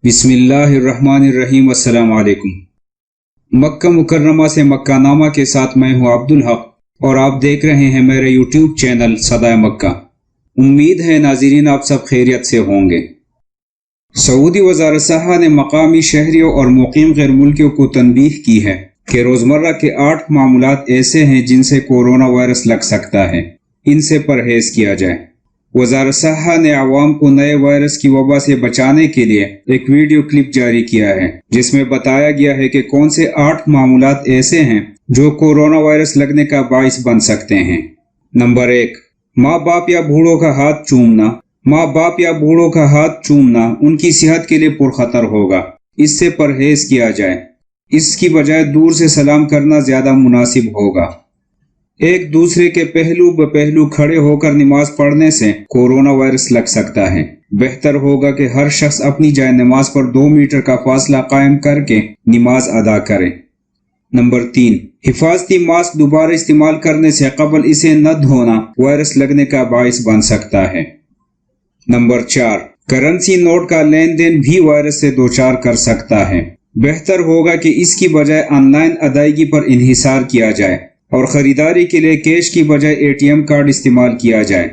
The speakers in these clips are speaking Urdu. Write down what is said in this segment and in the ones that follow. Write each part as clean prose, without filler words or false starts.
بسم اللہ الرحمن الرحیم۔ السلام علیکم۔ مکہ مکرمہ سے مکہ نامہ کے ساتھ میں ہوں عبدالحق اور آپ دیکھ رہے ہیں میرے یوٹیوب چینل صدائے مکہ۔ امید ہے ناظرین آپ سب خیریت سے ہوں گے۔ سعودی وزارت صحہ نے مقامی شہریوں اور مقیم غیر ملکیوں کو تنبیہ کی ہے کہ روزمرہ کے 8 معمولات ایسے ہیں جن سے کورونا وائرس لگ سکتا ہے، ان سے پرہیز کیا جائے۔ وزارت صحہ نے عوام کو نئے وائرس کی وبا سے بچانے کے لیے ایک ویڈیو کلپ جاری کیا ہے جس میں بتایا گیا ہے کہ کون سے 8 معمولات ایسے ہیں جو کورونا وائرس لگنے کا باعث بن سکتے ہیں۔ نمبر 1، ماں باپ یا بوڑھوں کا ہاتھ چومنا۔ ماں باپ یا بوڑھوں کا ہاتھ چومنا ان کی صحت کے لیے پرخطر ہوگا، اس سے پرہیز کیا جائے۔ اس کی بجائے دور سے سلام کرنا زیادہ مناسب ہوگا۔ ایک دوسرے کے پہلو بپہلو کھڑے ہو کر نماز پڑھنے سے کورونا وائرس لگ سکتا ہے۔ بہتر ہوگا کہ ہر شخص اپنی جائے نماز پر 2 میٹر کا فاصلہ قائم کر کے نماز ادا کرے۔ نمبر 3، حفاظتی ماسک دوبارہ استعمال کرنے سے قبل اسے نہ دھونا وائرس لگنے کا باعث بن سکتا ہے۔ نمبر 4، کرنسی نوٹ کا لین دین بھی وائرس سے دوچار کر سکتا ہے۔ بہتر ہوگا کہ اس کی بجائے آن لائن ادائیگی پر انحصار کیا جائے اور خریداری کے لیے کیش کی بجائے ATM کارڈ استعمال کیا جائے۔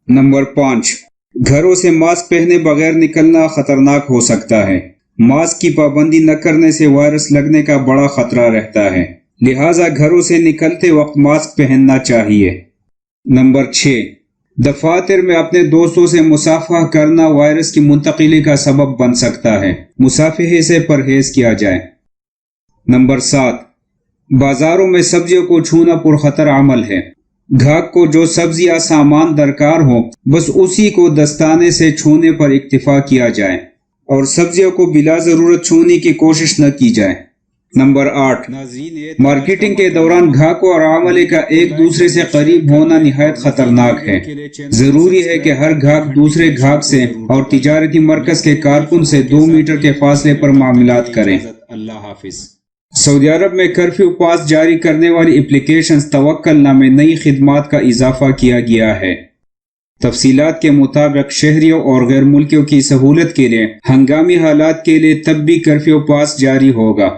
نمبر 5، گھروں سے ماسک پہنے بغیر نکلنا خطرناک ہو سکتا ہے۔ ماسک کی پابندی نہ کرنے سے وائرس لگنے کا بڑا خطرہ رہتا ہے، لہٰذا گھروں سے نکلتے وقت ماسک پہننا چاہیے۔ نمبر 6، دفاتر میں اپنے دوستوں سے مصافحہ کرنا وائرس کی منتقلی کا سبب بن سکتا ہے، مصافحے سے پرہیز کیا جائے۔ نمبر 7، بازاروں میں سبزیوں کو چھونا پرخطر عمل ہے۔ گاہک کو جو سبزی یا سامان درکار ہو بس اسی کو دستانے سے چھونے پر اکتفا کیا جائے اور سبزیوں کو بلا ضرورت چھونے کی کوشش نہ کی جائے۔ نمبر 8، مارکیٹنگ کے دوران گاہکوں اور عملے کا ایک دوسرے سے قریب ہونا نہایت خطرناک ہے۔ ضروری ہے کہ ہر گاہک دوسرے گاہک سے اور تجارتی مرکز کے کارکن سے 2 میٹر کے فاصلے پر معاملات کریں۔ اللہ حافظ۔ سعودی عرب میں کرفیو پاس جاری کرنے والی اپلیکیشنز توکل نامے نئی خدمات کا اضافہ کیا گیا ہے۔ تفصیلات کے مطابق شہریوں اور غیر ملکیوں کی سہولت کے لیے ہنگامی حالات کے لیے طبی کرفیو پاس جاری ہوگا۔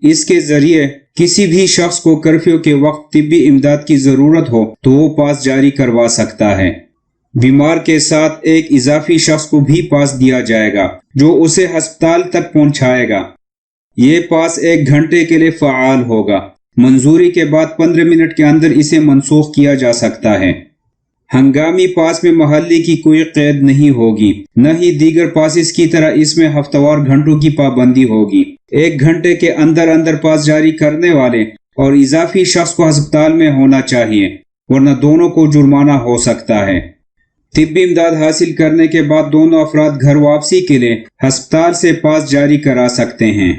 اس کے ذریعے کسی بھی شخص کو کرفیو کے وقت طبی امداد کی ضرورت ہو تو وہ پاس جاری کروا سکتا ہے۔ بیمار کے ساتھ ایک اضافی شخص کو بھی پاس دیا جائے گا جو اسے ہسپتال تک پہنچائے گا۔ یہ پاس 1 گھنٹے کے لیے فعال ہوگا۔ منظوری کے بعد 15 منٹ کے اندر اسے منسوخ کیا جا سکتا ہے۔ ہنگامی پاس میں محلے کی کوئی قید نہیں ہوگی، نہ ہی دیگر پاسز کی طرح اس میں ہفتہ وار گھنٹوں کی پابندی ہوگی۔ 1 گھنٹے کے اندر اندر پاس جاری کرنے والے اور اضافی شخص کو ہسپتال میں ہونا چاہیے، ورنہ دونوں کو جرمانہ ہو سکتا ہے۔ طبی امداد حاصل کرنے کے بعد دونوں افراد گھر واپسی کے لیے ہسپتال سے پاس جاری کرا سکتے ہیں۔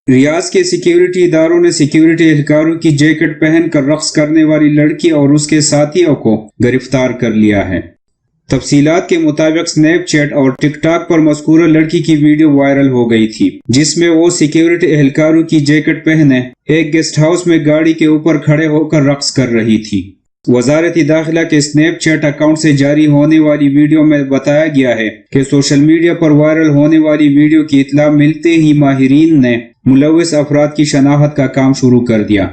ریاض کے سیکیورٹی اداروں نے سیکیورٹی اہلکاروں کی جیکٹ پہن کر رقص کرنے والی لڑکی اور اس کے ساتھیوں کو گرفتار کر لیا ہے۔ تفصیلات کے مطابق سنیپ چیٹ اور ٹک ٹاک پر مذکورہ لڑکی کی ویڈیو وائرل ہو گئی تھی جس میں وہ سیکیورٹی اہلکاروں کی جیکٹ پہنے ایک گیسٹ ہاؤس میں گاڑی کے اوپر کھڑے ہو کر رقص کر رہی تھی۔ وزارت داخلہ کے سنیپ چیٹ اکاؤنٹ سے جاری ہونے والی ویڈیو میں بتایا گیا ہے کہ سوشل میڈیا پر وائرل ہونے والی ویڈیو کی اطلاع ملتے ہی ماہرین نے ملوث افراد کی شناخت کا کام شروع کر دیا۔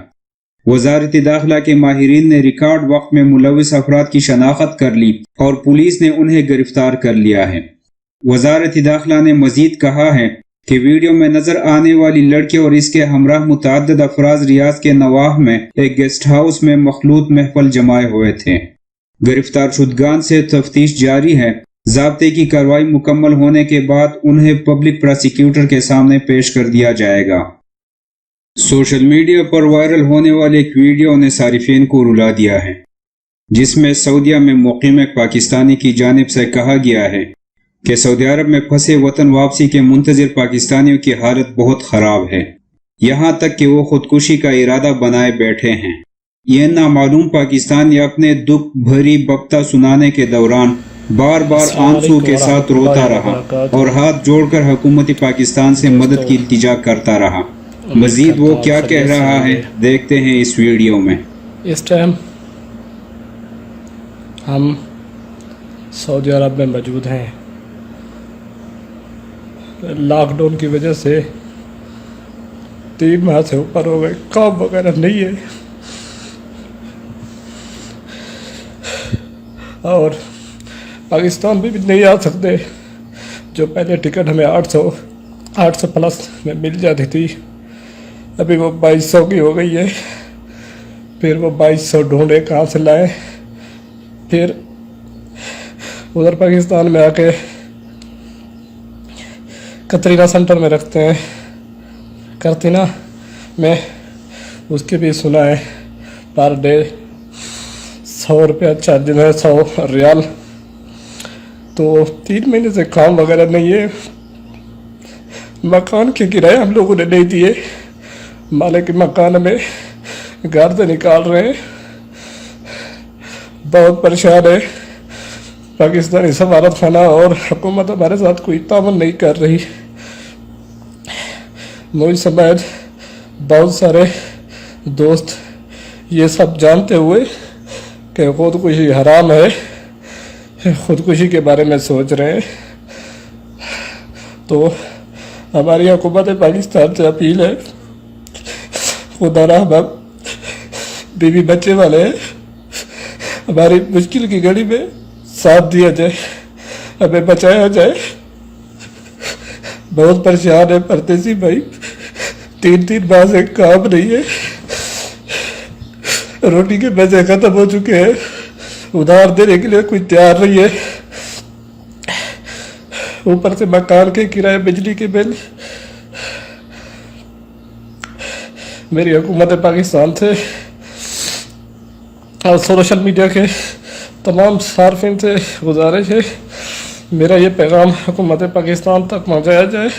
وزارت داخلہ کے ماہرین نے ریکارڈ وقت میں ملوث افراد کی شناخت کر لی اور پولیس نے انہیں گرفتار کر لیا ہے۔ وزارت داخلہ نے مزید کہا ہے کہ ویڈیو میں نظر آنے والی لڑکی اور اس کے ہمراہ متعدد افراد ریاض کے نواح میں ایک گیسٹ ہاؤس میں مخلوط محفل جمائے ہوئے تھے۔ گرفتار شدگان سے تفتیش جاری ہے۔ ضابطے کی کارروائی مکمل ہونے کے بعد انہیں پبلک پراسیکیوٹر کے سامنے پیش کر دیا جائے گا۔ سوشل میڈیا پر وائرل ہونے والے ایک ویڈیو نے صارفین کو رلا دیا ہے جس میں سعودیہ میں مقیم ایک پاکستانی کی جانب سے کہا گیا ہے کہ سعودی عرب میں پھنسے وطن واپسی کے منتظر پاکستانیوں کی حالت بہت خراب ہے، یہاں تک کہ وہ خودکشی کا ارادہ بنائے بیٹھے ہیں۔ یہ نامعلوم پاکستانی اپنے دکھ بھری بکتا سنانے کے دوران بار بار آنسو کے ساتھ روتا رہا اور ہاتھ جوڑ کر حکومت پاکستان سے مدد کی التجا کرتا رہا۔ مزید وہ کیا کہہ رہا ہے دیکھتے ہیں اس ویڈیو میں۔ اس ٹائم ہم سعودی عرب میں موجود ہیں۔ لاک ڈاؤن کی وجہ سے 3 ماہ سے اوپر ہو گئے، کام وغیرہ نہیں ہے، اور پاکستان بھی نہیں آ سکتے۔ جو پہلے ٹکٹ ہمیں 800 پلس میں مل جاتی تھی، ابھی وہ 2200 کی ہو گئی ہے۔ پھر وہ 2200 ڈھونڈے کہاں سے لائیں، پھر ادھر پاکستان میں آ کے کترینہ سینٹر میں رکھتے ہیں، کرتینہ میں، اس کے بھی سنا ہے پر ڈے 100 روپیہ چارج ہے، 100 ریال۔ تو 3 مہینے سے کام وغیرہ نہیں ہے۔ مکان کے کرایہ ہم لوگوں نے نہیں دیے، مالک مکان میں گھر سے نکال رہے ہیں، بہت پریشان ہے۔ پاکستانی سفارت خانہ اور حکومت ہمارے ساتھ کوئی تعاون نہیں کر رہی۔ مجھ سمیت بہت سارے دوست یہ سب جانتے ہوئے کہ خودکشی حرام ہے، خودکشی کے بارے میں سوچ رہے ہیں۔ تو ہماری حکومت پاکستان سے اپیل ہے، خدا را ہم بیوی بچے والے ہیں، ہماری مشکل کی گھڑی میں ساتھ دیا جائے، ہمیں بچایا جائے۔ بہت پریشان ہے پردیسی بھائی، 3 ماہ سے کام نہیں ہے، روٹی کے پیسے ختم ہو چکے ہیں، ادھار دینے کے لیے کوئی تیار نہیں ہے، اوپر سے مکان کے کرایہ، بجلی کے بل۔ میری حکومت پاکستان سے اور سوشل میڈیا کے تمام صارفین سے گزارش ہے، میرا یہ پیغام حکومت پاکستان تک پہنچایا جائے۔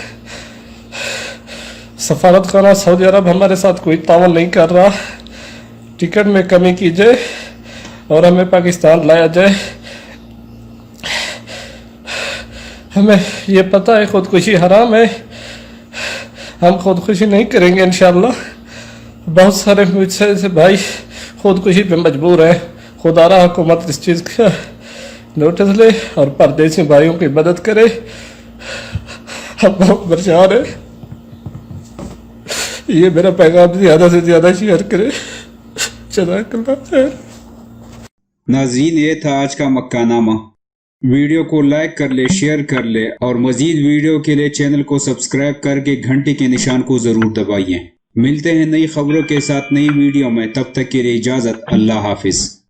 سفارت خانہ سعودی عرب ہمارے ساتھ کوئی تعاون نہیں کر رہا، ٹکٹ میں کمی کی جائے اور ہمیں پاکستان لایا جائے۔ ہمیں یہ پتہ ہے خودکشی حرام ہے، ہم خودکشی نہیں کریں گے انشاءاللہ۔ بہت سارے مجھ سے بھائی خودکشی پہ مجبور ہیں، خدا را حکومت اس چیز کا نوٹس لے اور پردیسی بھائیوں کی مدد کرے، ہم بہت پریشان ہیں۔ یہ میرا پیغام زیادہ سے زیادہ شیئر کرے، جزاک اللہ خیر۔ ناظرین، یہ تھا آج کا مکہ نامہ۔ ویڈیو کو لائک کر لے، شیئر کر لے، اور مزید ویڈیو کے لیے چینل کو سبسکرائب کر کے گھنٹی کے نشان کو ضرور دبائیے۔ ملتے ہیں نئی خبروں کے ساتھ نئی ویڈیو میں، تب تک کے لیے اجازت، اللہ حافظ۔